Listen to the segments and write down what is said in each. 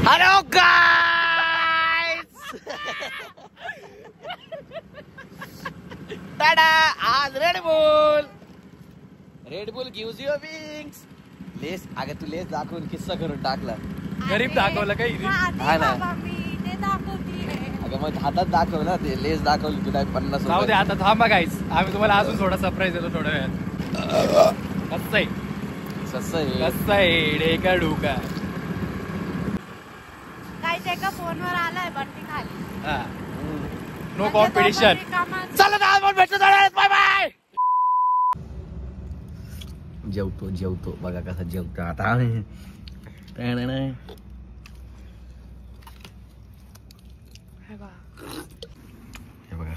Hello guys, tata. आज Red Bull gives you wings. Lay's, अगं तू लेस दाखवून किस्सा करून टाकला. गरीब दाखवलं काही. हा ना, अगं मग हातात दाखव ना, ते लेस दाखवली तुला 50. जाऊ दे आता, थांबा गाईस, आम्ही तुम्हाला अजून थोडा सरप्राईज देतो थोड्या वेळात. कसं आहे कसं आहे डेका डुका. एका फोनवर आलाय बंटी खाली. No competition. चला ना, आपण भेटतो. Bye bye. जेवतो बघा कसा जेवतो आता. हे बघा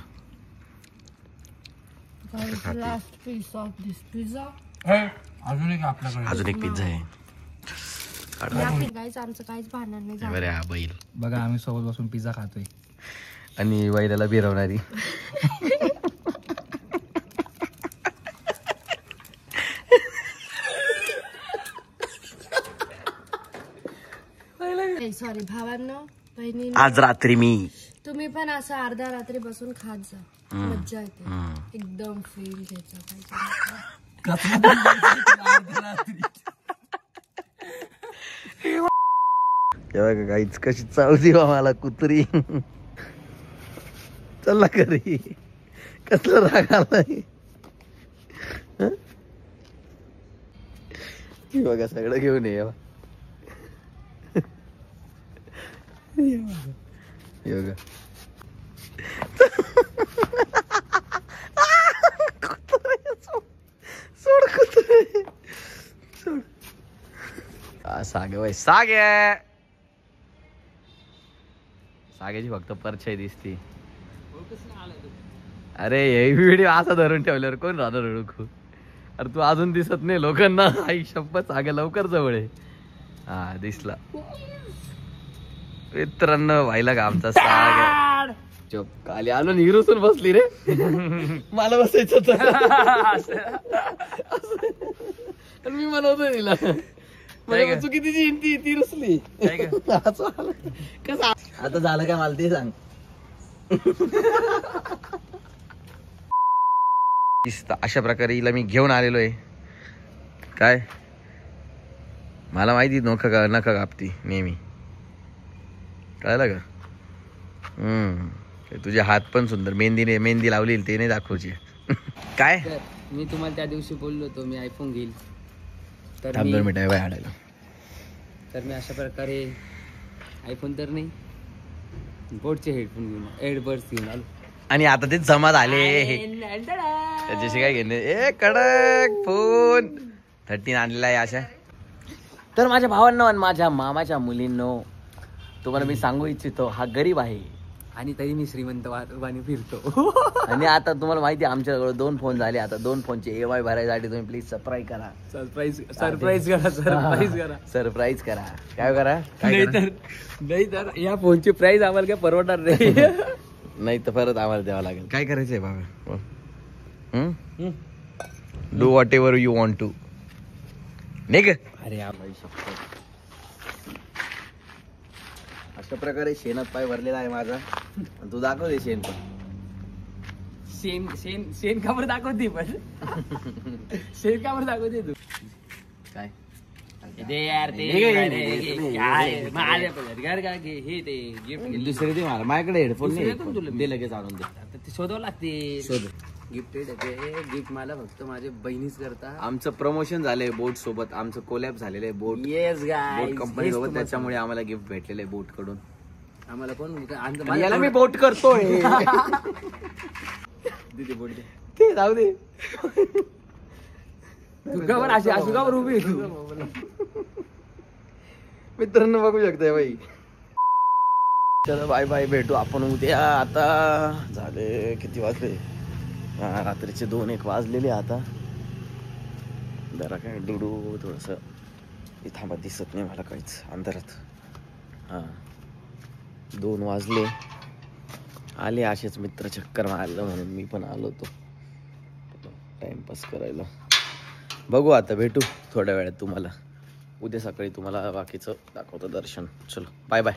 last piece of this pizza. अजून एक आपल्याकडे, अजून एक पिझ्झा आहे. गाईस आमचं काहीच भांडण नाही झालं. बरे हा बैल बघा, आम्ही सोबत बसून पिझ्झा खातोय आणि बैलाला बिरवणारी. सॉरी भावांनो, बहिणी, आज रात्री मी तुम्ही पण असं अर्ध्या रात्री बसून खात जा. मज्जा येते. एकदम फील घ्यायचा पाहिजे. तेव्हा काहीच कशी चावली बा मला कुत्री. चल घरी, कसला राग आलाय. बघा सगळं घेऊन ये. बघा सोड कुत्रे, सोड. सागे बाई, साग्याची फक्त परछाई दिसती. अरे हे व्हिडिओ असा धरून ठेवल्यावर कोण राहणार रडू. अरे तू अजून दिसत नाही लोकांना. आई शपथ, सागे लवकर जवळ आहे. हा दिसला मित्रांनो, व्हायला का आमचा साग. चुप, खाली आलो हिरोसून बसली रे. मला बसायचं मी म्हणवतो तिला, चुकीची हिंती ती रुसली. कसं आता झालं काय मला ते सांग. अशा प्रकारे हिला मी घेऊन आलेलो आहे. काय मला माहिती नका कापती नेहमी, कळलं का. तुझे हात पण सुंदर, मेहंदी लावली ते नाही दाखवची. काय मी तुम्हाला त्या दिवशी बोललो होतो मी आयफोन घेईल, तर मिठाई बाय आडायला. तर मी अशा प्रकारे आयफोन तर नाही, बोटचे हेडबड्स घेऊन आलो. आणि आता ते जमा झाले. त्याच्याशी काय घेणे. ए कडक फोन 13 आणलेला आहे अशा. तर माझ्या भावांनो आणि माझ्या मामाच्या मुलींनो, तुम्हाला मी सांगू इच्छितो, हा गरीब आहे आणि तरी मी श्रीमंत वाणी फिरतो. आणि आता तुम्हाला माहिती आहे आमच्याजवळ 2 फोन झाले. आता 2 फोनचे EMI भरायसाठी तुम्ही प्लीज सरप्राईज करा. सरप्राईज करा. काय करा, नाही तर या फोनची प्राइस आम्हाला काय परवडणार नाही. नाही तर परत आम्हाला द्यावं लागेल. काय करायचंय बाबा. Do whatever you want to. नाही का. अरे अशा प्रकारे शेणात पाय भरलेला आहे माझा. तू दाखव दे शेण पण. शेण काबर दाखवते पण. शेण काबर दाखवते तू. काय यार ते दुसरे ते मला माझ्याकडे हेडफोन नाही, ते लगेच आणून दे. ते शोधावं लागते. शोध. गिफ्टेड गिफ्ट मला फक्त माझे बहिणीच करता. आमचं प्रमोशन झालंय बोट सोबत, आमचं कोलॅब झालेलं आहे बोट येस गाइस, बोट कंपनी सोबत, त्याच्यामुळे आम्हाला गिफ्ट भेटलेलं आहे बोट कडून. आम्हाला कोण याला मी बोट करतोय. दे बोट दे. ते जाऊ दे. तुझ्यावर अशी अशोकावर उभी आहे तू. मित्रांनो बघू शकताय बाई. चला बाय बाय, भेटू आपण उद्या. आता झाले किती वाजले, रात्रीचे 2-1 वाजलेले. आता जरा काय डुडू थोडस थांबा, दिसत नाही मला काहीच अंधारात. 2 वाजले. आले असेच मित्र चक्कर मारलं म्हणून मी पण आलो होतो टाइमपास करायला. बघू आता भेटू थोड्या वेळात तुम्हाला. उद्या सकाळी तुम्हाला बाकीचं दाखवतो दर्शन. चलो बाय बाय.